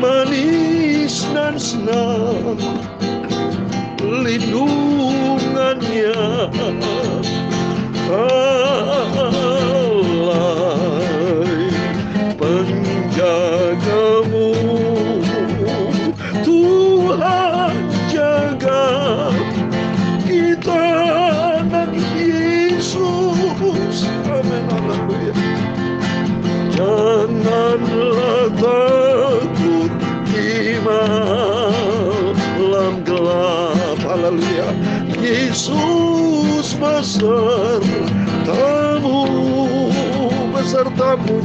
manis dan senang lindungannya. Alai penjagamu, Tuhan jaga kita anak Yesus. Amin, haleluya. Janganlah takut di malam gelap, haleluya. Yesus besertamu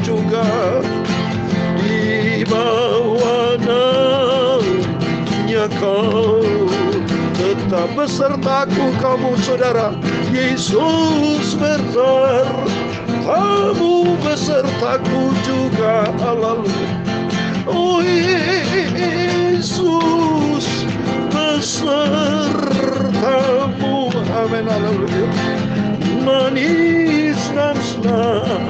juga. Di bawah naungan kau tetap besertaku, kamu saudara. Yesus besertamu, besertaku juga, haleluya. Oh Yesus besertamu, amin, haleluya. Manis dan senang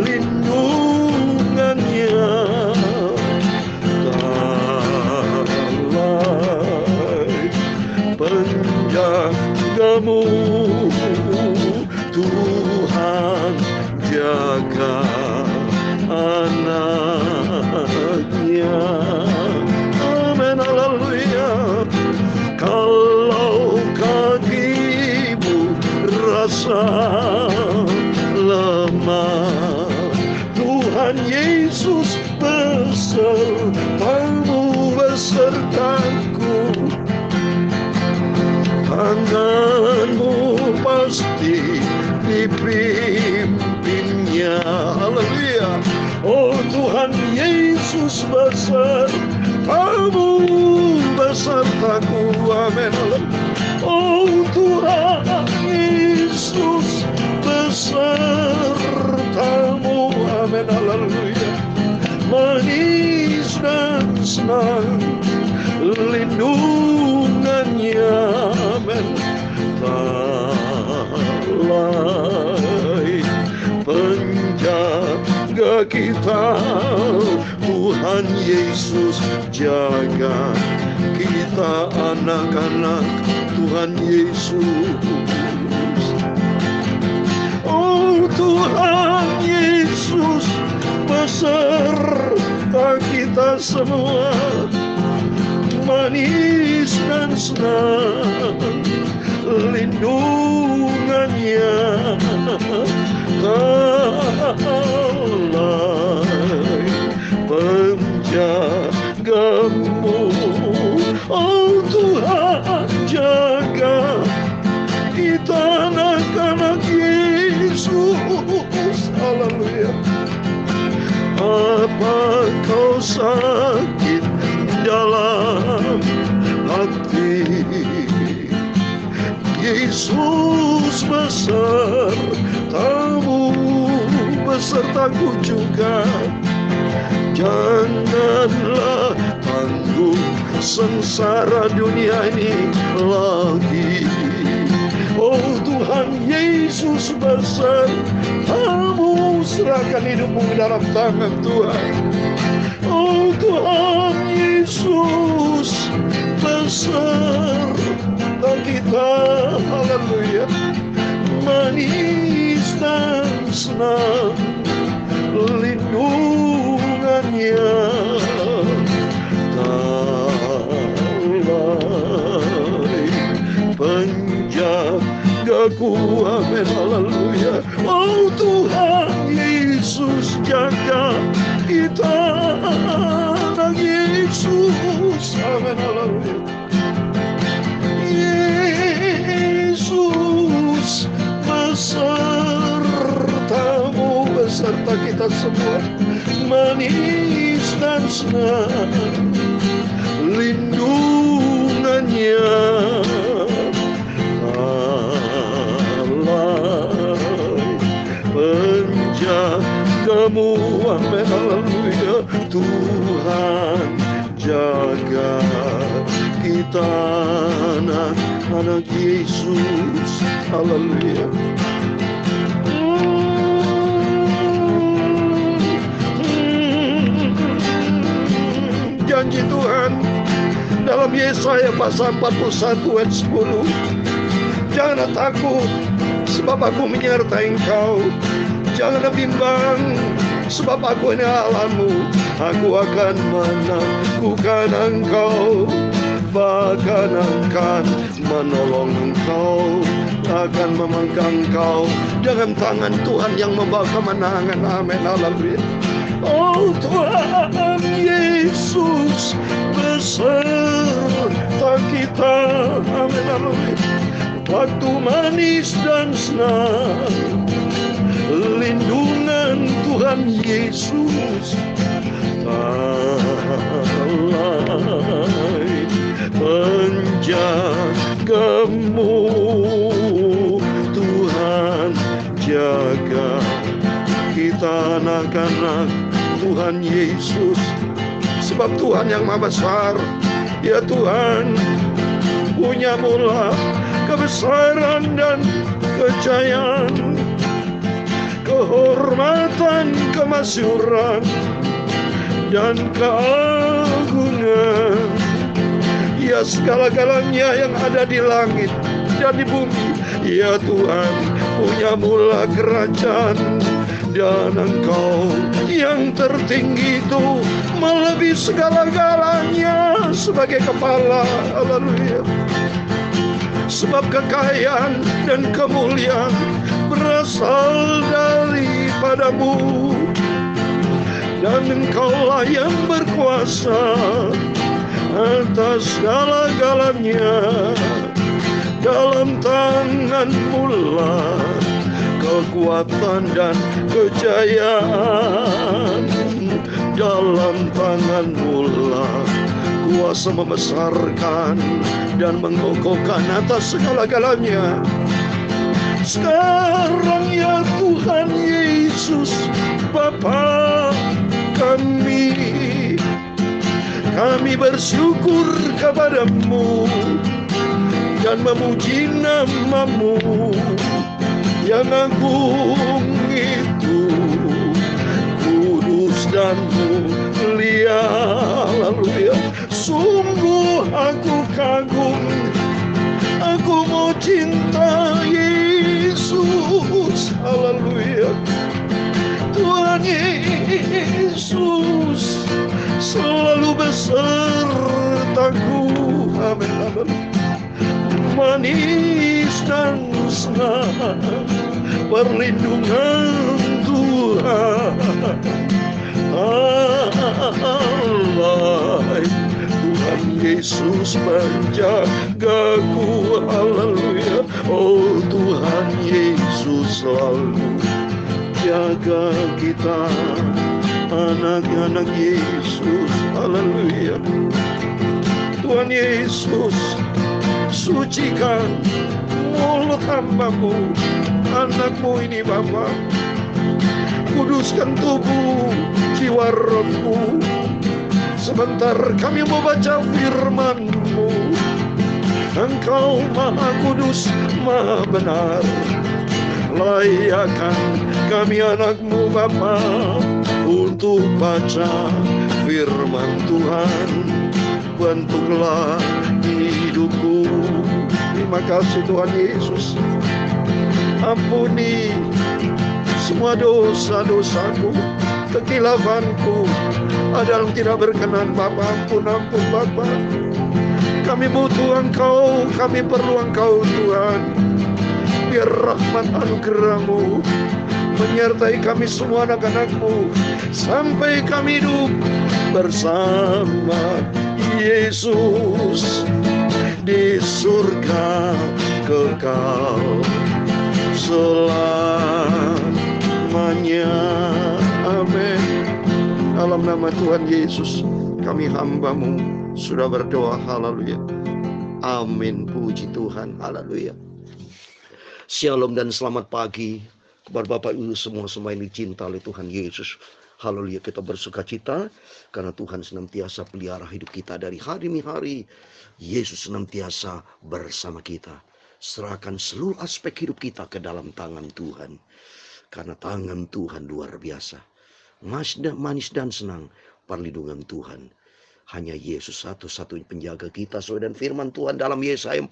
lindungannya. Alai penjagamu, Tuhan jaga anaknya. Amin, haleluya. Kalau kakimu rasa lemah, Tuhan Yesus besertamu, besertaku. Tanganmu pasti dipimpinnya, haleluya. Oh Tuhan Yesus besertamu, besertaku, amin. Oh Tuhan Yesus besertamu, amin, haleluya. Manis dan senang lindungannya, amin. Alai penjaga kita, Tuhan Yesus jaga kita anak-anak Tuhan Yesus. Oh Tuhan Yesus beserta kita semua. Manis dan senang lindungannya. Alai penjagamu, oh Tuhan jaga kita anak-anak Yesus, haleluya. Apa kau sakit dalam hati, Yesus besertamu, besertaku juga. Janganlah tanggung sengsara dunia ini lagi. Oh Tuhan Yesus besertamu, serahkan hidupmu ke dalam tangan Tuhan. Oh Tuhan Yesus beserta kita, haleluya. Manis dan senang lindungannya. Alai penjagaku, amin, haleluya. Oh Tuhan Yesus jaga kita anak Yesus, amin, haleluya. Yesus besertamu, beserta kita semua. Manis dan senang lindungannya. Alai penjagamu, amin, haleluya. Tuhan jaga kita anak-anak Yesus, haleluya. janji Tuhan dalam Yesaya pasal 41 ayat 10. Janganlah takut, sebab aku menyertai engkau. Janganlah bimbang, sebab aku ini Allahmu. Aku akan meneguhkan engkau, bahkan akan menolong engkau, akan memanggang engkau dengan tangan Tuhan yang membawa kemenangan. Amin. Haleluya. Oh Tuhan Yesus beserta kita. Amin. Haleluya. Waktu manis dan senang, lindungan Tuhan Yesus alai menjagamu. Tuhan jaga kita anak-anak Tuhan Yesus, sebab Tuhan yang Maha Besar. Ya Tuhan, punya mula kebesaran dan kejayaan, kehormatan, kemasyhuran, dan keagungan. Ya segala-galanya yang ada di langit dan di bumi. Ya Tuhan, punya mula kerajaan, dan Engkau yang tertinggi itu melebihi segala-galanya sebagai kepala. Haleluya. Sebab kekayaan dan kemuliaan berasal daripadamu, dan Engkaulah yang berkuasa atas segala-galanya. Dalam tangan-Mu lah kekuatan dan kejayaan. Dalam tangan-Mu lah kuasa membesarkan dan mengokohkan atas segala-galanya. Sekarang ya Tuhan Yesus Bapa kami bersyukur kepadamu dan memuji nama-Mu yang agung itu, kudus dan mulia. Haleluya. Sungguh aku kagum, aku mau cinta Yesus. Haleluya. Tuhan Yesus selalu besertaku. Amin. Amin. Manis dan senang perlindungan Tuhan. Allah, Tuhan Yesus menjagaku. Haleluya. Oh Tuhan Yesus selalu jaga kita, anak-anak Yesus. Haleluya. Tuhan Yesus, sucikan mulut hamba-Mu, anak-Mu ini Bapa. Kuduskan tubuh, jiwa, rohku. Sebentar kami mau baca firman-Mu. Engkau Maha Kudus, Maha Benar. Layakkan kami anak-Mu Bapa untuk baca firman Tuhan. Bentuklah hidupku. Terima kasih Tuhan Yesus. Ampuni semua dosa-dosaku, kekilafanku, ada yang tidak berkenan Bapa. Ampun Bapa. Kami butuh Engkau, kami perlu Engkau Tuhan. Biar rahmat anugerah-Mu menyertai kami semua anak-anak-Mu sampai kami hidup bersama Yesus di surga kekal selamanya. Amin. Dalam nama Tuhan Yesus kami hamba-Mu sudah berdoa. Haleluya. Amin. Puji Tuhan. Haleluya. Shalom dan selamat pagi kepada Bapak Ibu semua yang dicinta oleh Tuhan Yesus. Haleluya, kita bersuka cita karena Tuhan senantiasa pelihara hidup kita dari hari demi hari. Yesus senantiasa bersama kita. Serahkan seluruh aspek hidup kita ke dalam tangan Tuhan. Karena tangan Tuhan luar biasa. Manis dan senang perlindungan Tuhan. Hanya Yesus satu-satunya penjaga kita. Sesuai dengan firman Tuhan dalam Yesaya 41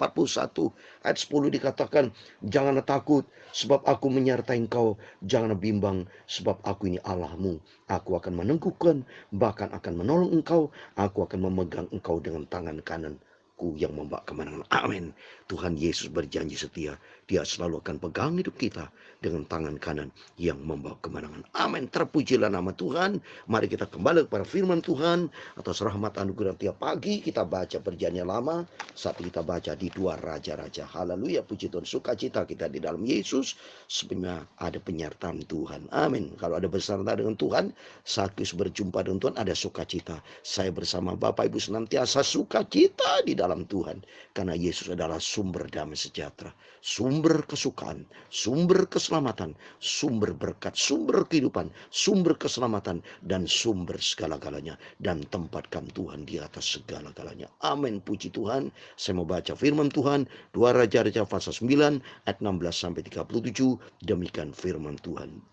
ayat 10 dikatakan, janganlah takut sebab aku menyertai engkau. Janganlah bimbang sebab aku ini Allahmu. Aku akan meneguhkan, bahkan akan menolong engkau. Aku akan memegang engkau dengan tangan kananku yang membawa kemenangan. Amin. Tuhan Yesus berjanji setia. Dia selalu akan pegang hidup kita dengan tangan kanan yang membawa kemenangan. Amin. Terpujilah nama Tuhan. Mari kita kembali kepada firman Tuhan. Atas rahmat anugerah tiap pagi kita baca perjanjian lama. Saat kita baca di 2 Raja-Raja. Haleluya, puji Tuhan. Sukacita kita di dalam Yesus. Sebenarnya ada penyertaan Tuhan. Amin. Kalau ada beserta dengan Tuhan, saat kita berjumpa dengan Tuhan ada sukacita. Saya bersama Bapak Ibu senantiasa sukacita di dalam Tuhan. Karena Yesus adalah sumber damai sejahtera. Sumber kesukaan, sumber keselamatan, sumber berkat, sumber kehidupan, sumber keselamatan, dan sumber segala-galanya. Dan tempatkan Tuhan di atas segala-galanya. Amin, puji Tuhan. Saya mau baca firman Tuhan, 2 Raja-Raja pasal 9 ayat 16-37. Demikian firman Tuhan.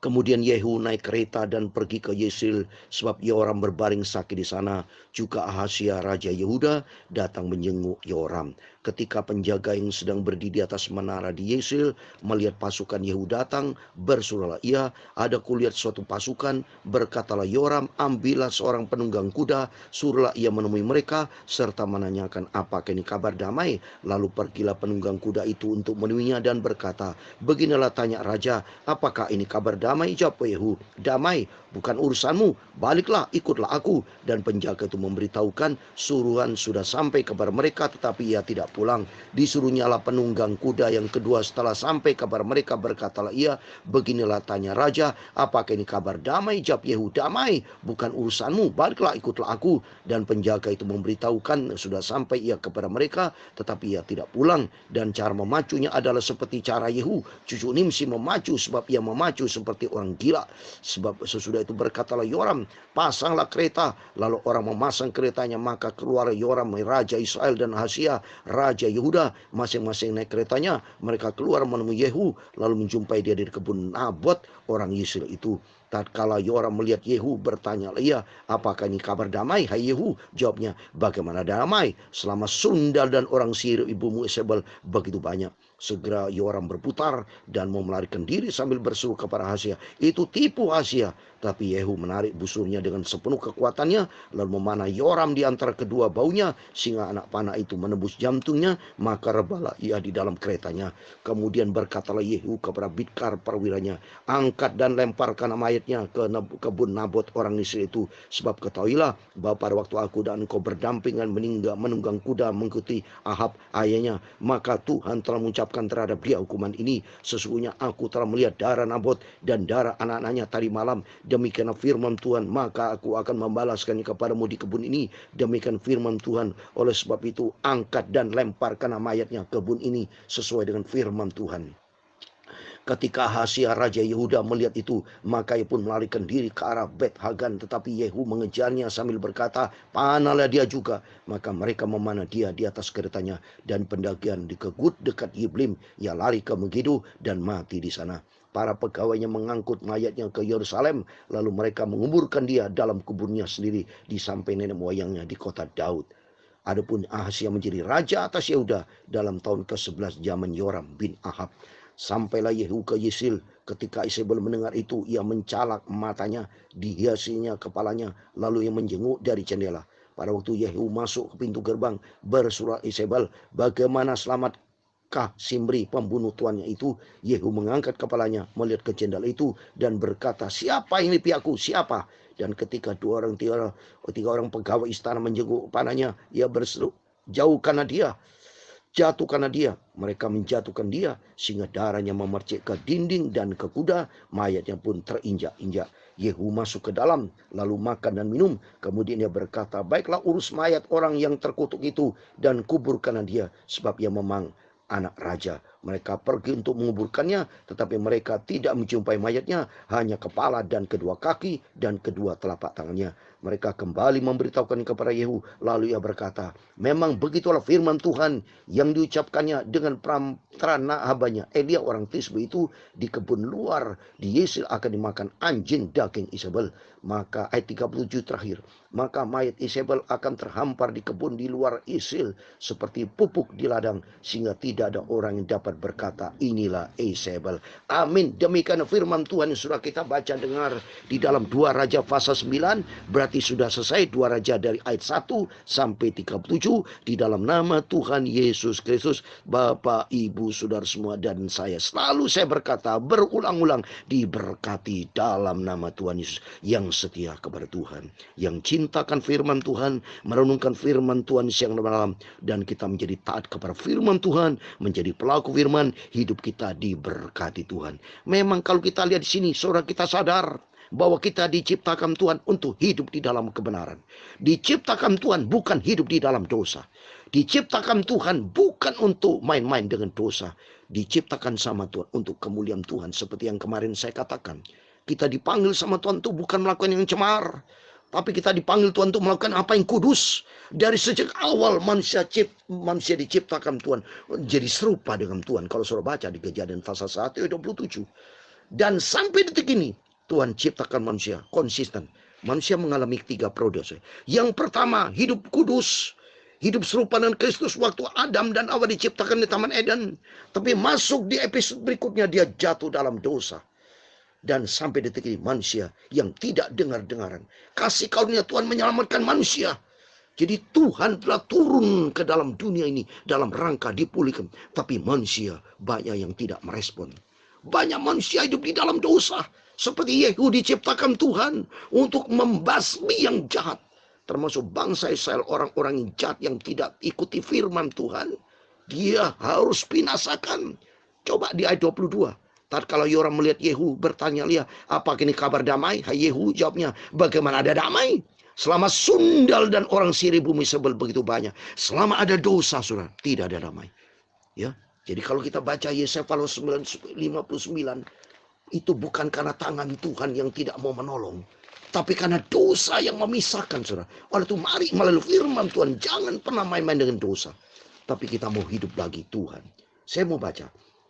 Kemudian Yehu naik kereta dan pergi ke Yesil, sebab Yoram berbaring sakit di sana. Juga Ahazia Raja Yehuda datang menjenguk Yoram. Ketika penjaga yang sedang berdiri di atas menara di Yesil melihat pasukan Yehu datang, bersuaralah ia, ada kulihat suatu pasukan. Berkatalah Yoram, ambillah seorang penunggang kuda, suruhlah ia menemui mereka, serta menanyakan apakah ini kabar damai. Lalu pergilah penunggang kuda itu untuk menemuinya dan berkata, beginilah tanya raja, apakah ini kabar damai? Jawab Yehu, damai, bukan urusanmu, baliklah, ikutlah aku. Dan penjaga itu memberitahukan, suruhan sudah sampai kepada mereka, tetapi ia tidak pulang. Disuruhnyalah penunggang kuda yang kedua. Setelah sampai kabar mereka, berkatalah ia, beginilah tanya raja, apakah ini kabar damai? Jawab Yehu, damai, bukan urusanmu, baliklah, ikutlah aku. Dan penjaga itu memberitahukan, sudah sampai ia kepada mereka, tetapi ia tidak pulang. Dan cara memacunya adalah seperti cara Yehu cucu Nimsi memacu, sebab ia memacu seperti orang gila. Sebab sesudah itu berkatalah Yoram, pasanglah kereta. Lalu orang memasang keretanya, maka keluar Yoram Raja Israel dan Ahazia Raja Yehuda, masing-masing naik keretanya. Mereka keluar menemui Yehu, lalu menjumpai dia di kebun Nabot orang Yisrael itu. Tatkala Yoram melihat Yehu, bertanya ia, apakah ini kabar damai, hai Yehu? Jawabnya, bagaimana damai? Selama sundal dan orang Sihir ibumu Isabel begitu banyak. Segera Yoram berputar dan mau melarikan diri sambil berseru kepada Ahazia, itu tipu Ahazia. Tapi Yehu menarik busurnya dengan sepenuh kekuatannya, lalu memanah Yoram di antara kedua baunya, sehingga anak panah itu menembus jantungnya, maka rebahlah ia di dalam keretanya. Kemudian berkatalah Yehu kepada Bidkar perwiranya, angkat dan lemparkan mayatnya ke kebun Nabot orang Israel itu, sebab ketahuilah bahwa pada waktu aku dan engkau berdampingan menunggang kuda mengikuti Ahab ayahnya, maka Tuhan telah mengucapkan terhadap dia hukuman ini, sesungguhnya aku telah melihat darah Nabot dan darah anak-anaknya tadi malam. Demikian firman Tuhan, maka aku akan membalaskannya kepadamu di kebun ini. Demikian firman Tuhan, oleh sebab itu angkat dan lemparkan mayatnya ke kebun ini, sesuai dengan firman Tuhan. Ketika Ahazia Raja Yehuda melihat itu, maka ia pun melarikan diri ke arah Bet Hagan, tetapi Yehu mengejarnya sambil berkata, panahlah dia juga. Maka mereka memanah dia di atas keretanya, dan pendakian di Kegut dekat Yiblim, ia lari ke Megiddo dan mati di sana. Para pegawainya mengangkut mayatnya ke Yerusalem, lalu mereka menguburkan dia dalam kuburnya sendiri di samping nenek moyangnya di kota Daud. Adapun Ahazia menjadi raja atas Yehuda dalam tahun ke-11 zaman Yoram bin Ahab. Sampailah Yehu ke Yesil. Ketika Isabel mendengar itu, ia mencalak matanya, dihiasinya kepalanya, lalu ia menjenguk dari jendela. Pada waktu Yehu masuk ke pintu gerbang, bersuara Isabel, bagaimana selamatkah Simri pembunuh tuannya itu? Yehu mengangkat kepalanya, melihat ke jendela itu, dan berkata, siapa ini pihakku? Siapa? Dan ketika tiga orang pegawai istana menjenguk panahnya, ia berseru, jauhkanlah dia, jatuhkanlah dia. Mereka menjatuhkan dia, sehingga darahnya memercik ke dinding dan ke kuda, mayatnya pun terinjak-injak. Yehu masuk ke dalam, lalu makan dan minum. Kemudian dia berkata, baiklah urus mayat orang yang terkutuk itu, dan kuburkanlah dia, sebab ia memang anak raja. Mereka pergi untuk menguburkannya, tetapi mereka tidak menjumpai mayatnya, hanya kepala dan kedua kaki dan kedua telapak tangannya. Mereka kembali memberitahukan kepada Yehu. Lalu ia berkata, memang begitulah firman Tuhan yang diucapkannya dengan perantaraan hambanya Elia orang Tisbe itu, di kebun luar di Yesil akan dimakan anjing daging Isabel. Maka ayat 37 terakhir, maka mayat Isabel akan terhampar di kebun di luar Yesil seperti pupuk di ladang, sehingga tidak ada orang yang dapat berkata, inilah Isabel. Amin. Demikian firman Tuhan yang sudah kita baca dengar di dalam 2 Raja pasal 9. Berarti sudah selesai 2 Raja dari ayat 1 sampai 37. Di dalam nama Tuhan Yesus Kristus, Bapak, Ibu, saudara semua, dan saya berkata berulang-ulang, diberkati dalam nama Tuhan Yesus, yang setia kepada Tuhan, yang cintakan firman Tuhan, merenungkan firman Tuhan siang dan malam, dan kita menjadi taat kepada firman Tuhan, menjadi pelaku firman, hidup kita diberkati Tuhan. Memang kalau kita lihat di sini, saudara, kita sadar bahwa kita diciptakan Tuhan untuk hidup di dalam kebenaran. Diciptakan Tuhan bukan hidup di dalam dosa. Diciptakan Tuhan bukan untuk main-main dengan dosa. Diciptakan sama Tuhan untuk kemuliaan Tuhan. Seperti yang kemarin saya katakan, kita dipanggil sama Tuhan itu bukan melakukan yang cemar, tapi kita dipanggil Tuhan untuk melakukan apa yang kudus. Dari sejak awal manusia diciptakan Tuhan jadi serupa dengan Tuhan. Kalau saudara baca di Kejadian pasal 1 ayat 27. Dan sampai detik ini Tuhan ciptakan manusia konsisten. Manusia mengalami 3 periode. Yang pertama, hidup kudus, hidup serupa dengan Kristus waktu Adam dan Hawa diciptakan di Taman Eden. Tapi masuk di episode berikutnya dia jatuh dalam dosa. Dan sampai detik ini manusia yang tidak dengar-dengaran. Kasih karunia Tuhan menyelamatkan manusia. Jadi Tuhan telah turun ke dalam dunia ini dalam rangka dipulihkan. Tapi manusia banyak yang tidak merespon. Banyak manusia hidup di dalam dosa. Seperti Yehu diciptakan Tuhan untuk membasmi yang jahat. Termasuk bangsa Israel, orang-orang yang jahat yang tidak ikuti firman Tuhan. Dia harus binasakan. Coba di ayat 22. Tatkala Yoram melihat Yehu bertanya, "Lihat, apakah ini kabar damai?" Hai Yehu jawabnya, "Bagaimana ada damai? Selama sundal dan orang siri bumi sebel begitu banyak. Selama ada dosa, saudara, tidak ada damai." Ya, jadi kalau kita baca Yesaya pasal 59, itu bukan karena tangan Tuhan yang tidak mau menolong, tapi karena dosa yang memisahkan, saudara. Oleh itu mari melalui firman Tuhan, jangan pernah main-main dengan dosa. Tapi kita mau hidup lagi Tuhan. Saya mau baca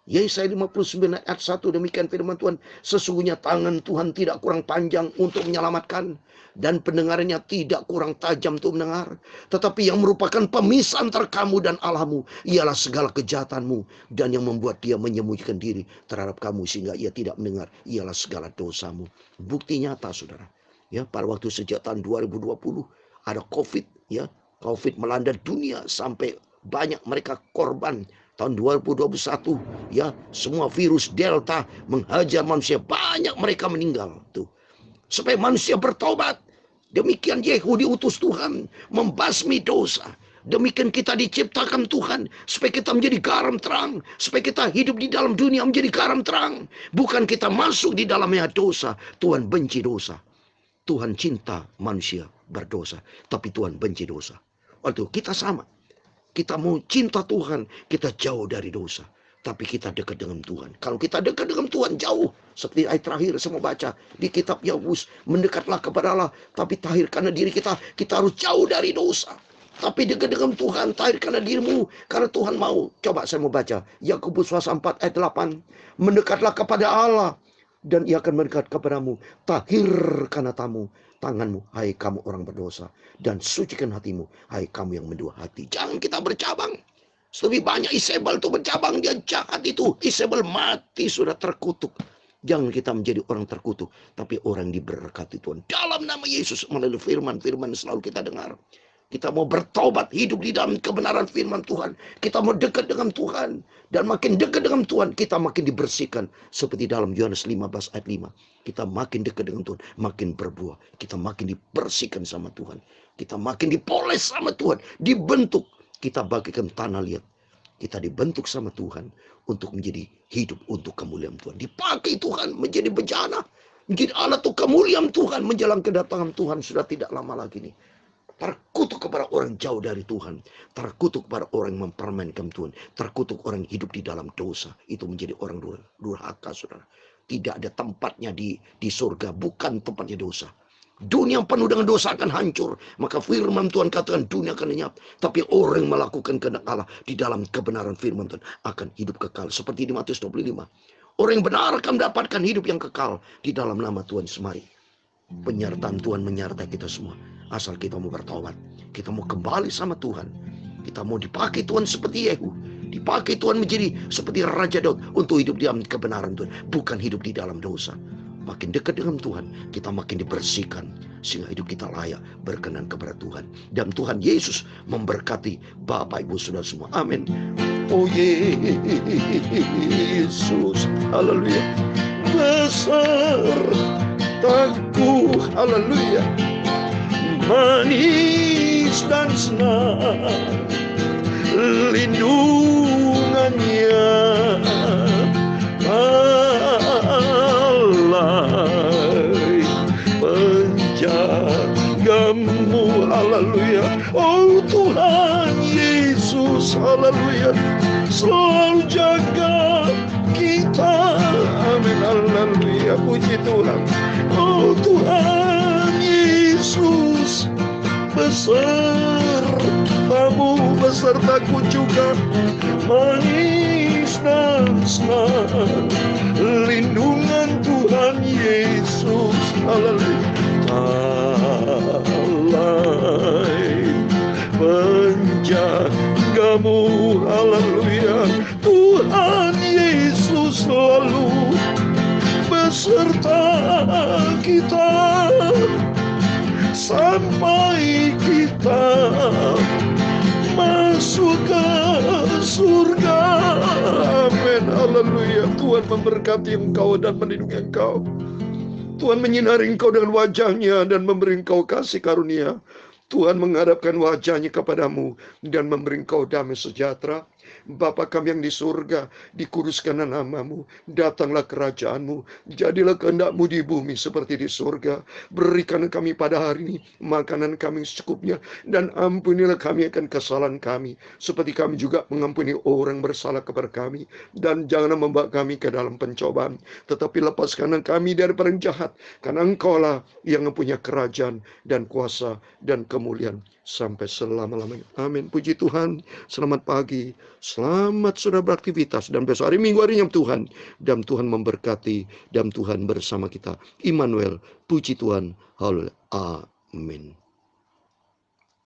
Yesaya 59 ayat 1, demikian firman Tuhan, sesungguhnya tangan Tuhan tidak kurang panjang untuk menyelamatkan, dan pendengarannya tidak kurang tajam untuk mendengar. Tetapi yang merupakan pemisah antara kamu dan Allahmu ialah segala kejahatanmu, dan yang membuat dia menyembunyikan diri terhadap kamu sehingga ia tidak mendengar ialah segala dosamu. Bukti nyata, saudara. Ya, pada waktu sejak tahun 2020 ada COVID, ya. COVID melanda dunia sampai banyak mereka korban. Tahun 2021, ya, semua virus Delta menghajar manusia, banyak mereka meninggal tuh. Supaya manusia bertobat. Demikian Yehu diutus Tuhan membasmi dosa. Demikian kita diciptakan Tuhan supaya kita menjadi garam terang, supaya kita hidup di dalam dunia menjadi garam terang. Bukan kita masuk di dalamnya dosa. Tuhan benci dosa. Tuhan cinta manusia berdosa, tapi Tuhan benci dosa. Waktu kita sama. Kita mau cinta Tuhan, kita jauh dari dosa. Tapi kita dekat dengan Tuhan. Kalau kita dekat dengan Tuhan jauh. Seperti ayat terakhir saya mau baca di kitab Yakobus. Mendekatlah kepada Allah, tapi tahirkanlah diri kita. Kita harus jauh dari dosa. Tapi dekat dengan Tuhan, tahirkanlah dirimu. Karena Tuhan mau. Coba saya mau baca. Yakobus pasal 4 ayat 8. Mendekatlah kepada Allah, dan ia akan mendekat kepadamu. Tahirkanlah tanganmu, hai kamu orang berdosa, dan sucikan hatimu, hai kamu yang mendua hati. Jangan kita bercabang. Lebih banyak Isabel itu bercabang, dia jahat itu. Isabel mati, sudah terkutuk. Jangan kita menjadi orang terkutuk, tapi orang diberkati Tuhan. Dalam nama Yesus, melalui firman-firman selalu kita dengar. Kita mau bertobat, hidup di dalam kebenaran firman Tuhan. Kita mau dekat dengan Tuhan. Dan makin dekat dengan Tuhan, kita makin dibersihkan. Seperti dalam Yohanes 15 ayat 5. Kita makin dekat dengan Tuhan, makin berbuah. Kita makin dibersihkan sama Tuhan. Kita makin dipoles sama Tuhan. Dibentuk. Kita bagikan tanah liat. Kita dibentuk sama Tuhan untuk menjadi hidup untuk kemuliaan Tuhan. Dipakai Tuhan menjadi bejana. Menjadi alat untuk kemuliaan Tuhan. Menjelang kedatangan Tuhan sudah tidak lama lagi nih. Terkutuk kepada orang jauh dari Tuhan. Terkutuk kepada orang yang mempermainkan Tuhan. Terkutuk orang yang hidup di dalam dosa. Itu menjadi orang durhaka, saudara. Tidak ada tempatnya di surga. Bukan tempatnya dosa. Dunia yang penuh dengan dosa akan hancur. Maka firman Tuhan katakan dunia akan lenyap. Tapi orang yang melakukan kehendak Allah di dalam kebenaran firman Tuhan akan hidup kekal. Seperti di Matius 25. Orang yang benar akan mendapatkan hidup yang kekal di dalam nama Tuhan Semari. Penyertaan Tuhan menyertai kita semua. Asal kita mau bertobat. Kita mau kembali sama Tuhan. Kita mau dipakai Tuhan seperti Yehu. Dipakai Tuhan menjadi seperti Raja Daud. Untuk hidup di dalam kebenaran Tuhan. Bukan hidup di dalam dosa. Makin dekat dengan Tuhan, kita makin dibersihkan. Sehingga hidup kita layak berkenan kepada Tuhan. Dan Tuhan Yesus memberkati Bapak Ibu Saudara semua. Amin. Oh Yesus. Haleluya. Besar takku. Haleluya. Manis dan senang lindungannya. Alai penjagamu. Haleluya. Oh Tuhan Yesus. Haleluya. Selalu jaga kita. Amin. Haleluya. Puji Tuhan. Oh Tuhan Yesus, besertamu, besertaku juga, manis dan senang lindungan Tuhan Yesus. Haleluya. Alai penjagamu. Haleluya. Tuhan Yesus selalu beserta kita sampai kita masuk ke surga. Amin. Haleluya. Tuhan memberkati engkau dan melindungi engkau. Tuhan menyinari engkau dengan wajahnya dan memberi engkau kasih karunia. Tuhan menghadapkan wajahnya kepadamu dan memberi engkau damai sejahtera. Bapa kami yang di surga, dikuduskanlah namamu, datanglah kerajaanmu, jadilah kehendakmu di bumi seperti di surga. Berikan kami pada hari ini makanan kami secukupnya, dan ampunilah kami akan kesalahan kami, seperti kami juga mengampuni orang bersalah kepada kami. Dan janganlah membawa kami ke dalam pencobaan, tetapi lepaskanlah kami dari orang jahat, karena engkaulah yang mempunyai kerajaan dan kuasa dan kemuliaan sampai selama-lamanya. Amin. Puji Tuhan. Selamat pagi. Selamat sudah beraktivitas. Dan besok hari Minggu harinya Tuhan. Dan Tuhan memberkati. Dan Tuhan bersama kita. Immanuel. Puji Tuhan. Haleluya. Amin.